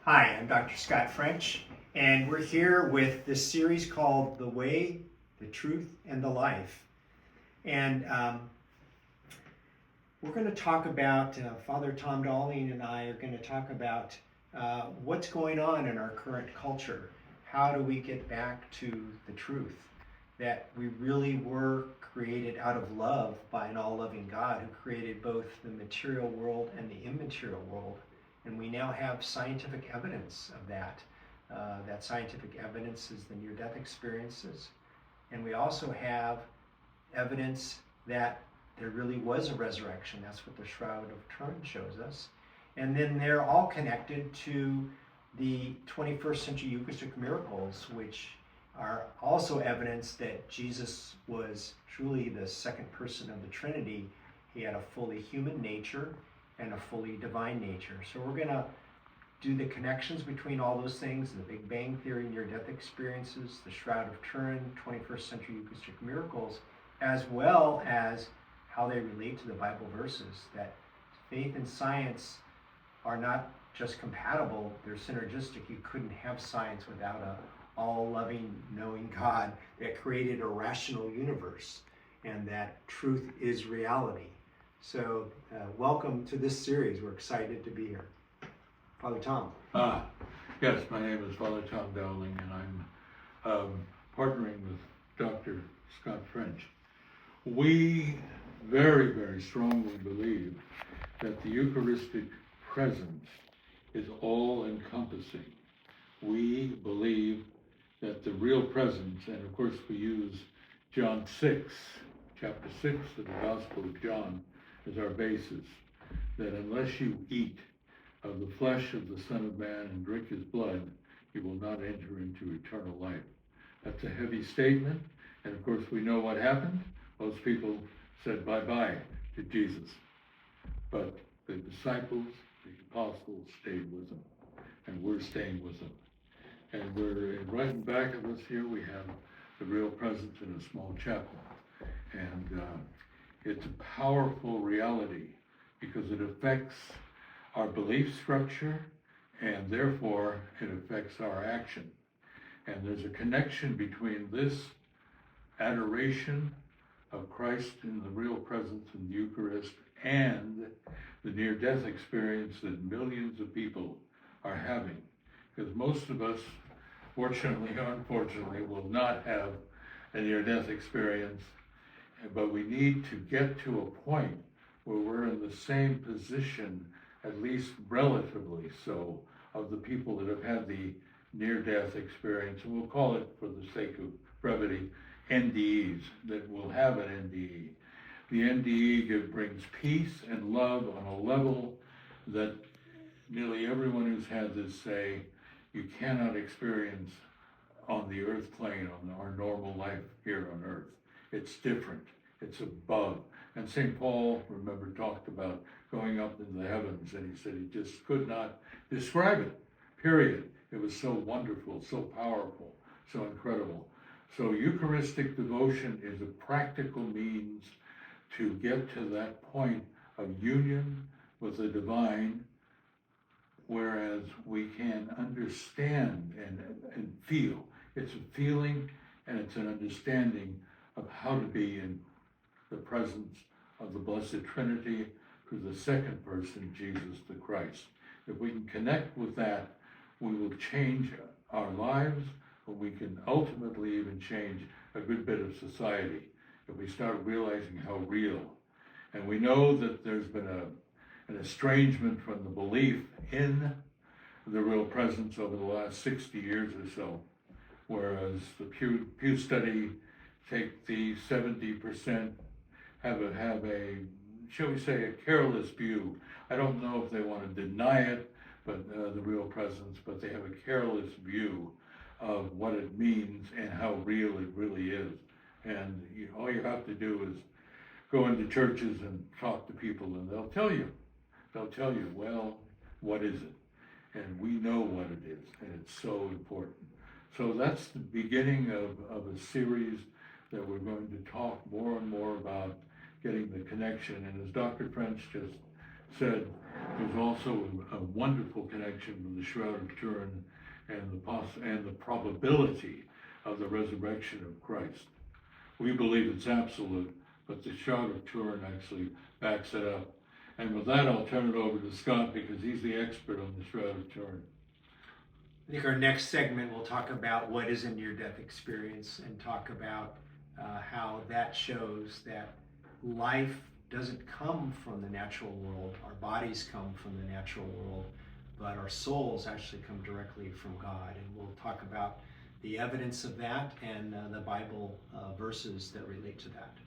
Hi, I'm Dr. Scott French, and we're here with this series called The Way, the Truth, and the Life. And we're going to talk about, Father Tom Dowling and I are going to talk about what's going on in our current culture. How do we get back to the truth? That we really were created out of love by an all-loving God who created both the material world and the immaterial world. And we now have scientific evidence of that. That scientific evidence is the near-death experiences. And we also have evidence that there really was a resurrection. That's what the Shroud of Turin shows us. And then they're all connected to the 21st century Eucharistic miracles, which are also evidence that Jesus was truly the second person of the Trinity. He had a fully human nature and a fully divine nature. So we're going to do the connections between all those things, the Big Bang Theory, near-death experiences, the Shroud of Turin, 21st century Eucharistic miracles, as well as how they relate to the Bible verses, that faith and science are not just compatible, they're synergistic. You couldn't have science without a all-loving, knowing God that created a rational universe, and that truth is reality. So welcome to this series. We're excited to be here. Father Tom. Yes, my name is Father Tom Dowling, and I'm partnering with Dr. Scott French. We very, very strongly believe that the Eucharistic presence is all-encompassing. We believe that the real presence, and of course we use John 6, chapter 6 of the Gospel of John as our basis, that unless you eat of the flesh of the Son of Man and drink his blood, you will not enter into eternal life. That's a heavy statement, and of course we know what happened. Most people said bye-bye to Jesus, but the disciples, the apostles stayed with him, and we're staying with him. And we're right in back of us here, we have the real presence in a small chapel. And it's a powerful reality because it affects our belief structure, and therefore it affects our action. And there's a connection between this adoration of Christ in the real presence in the Eucharist and the near-death experience that millions of people are having. Because most of us, fortunately or unfortunately, will not have a near-death experience, but we need to get to a point where we're in the same position, at least relatively so, of the people that have had the near-death experience, and we'll call it, for the sake of brevity, NDEs, that will have an NDE. The NDE brings peace and love on a level that nearly everyone who's had this say you cannot experience on the earth plane, on our normal life here on earth. It's different. It's above. And St. Paul, remember, talked about going up into the heavens, and he said he just could not describe it, period. It was so wonderful, so powerful, so incredible. So Eucharistic devotion is a practical means to get to that point of union with the divine, whereas we can understand and feel. It's a feeling and it's an understanding of how to be in the presence of the Blessed Trinity through the second person, Jesus the Christ. If we can connect with that, we will change our lives, but we can ultimately even change a good bit of society if we start realizing how real. And we know that there's been an estrangement from the belief in the real presence over the last 60 years or so, whereas the Pew study take the 70% have a, shall we say, a careless view. I don't know if they want to deny it, but the real presence, but they have a careless view of what it means and how real it really is. And all you have to do is go into churches and talk to people, and they'll tell you, well, what is it? And we know what it is, and it's so important. So that's the beginning of a series that we're going to talk more and more about getting the connection. And as Dr. French just said, There's also a wonderful connection with the Shroud of Turin and the probability of the resurrection of Christ. We believe it's absolute, but the Shroud of Turin actually backs it up. And with that, I'll turn it over to Scott because he's the expert on the Shroud of Turin. I think our next segment will talk about what is a near-death experience and talk about how that shows that life doesn't come from the natural world. Our bodies come from the natural world, but our souls actually come directly from God. And we'll talk about the evidence of that and the Bible verses that relate to that.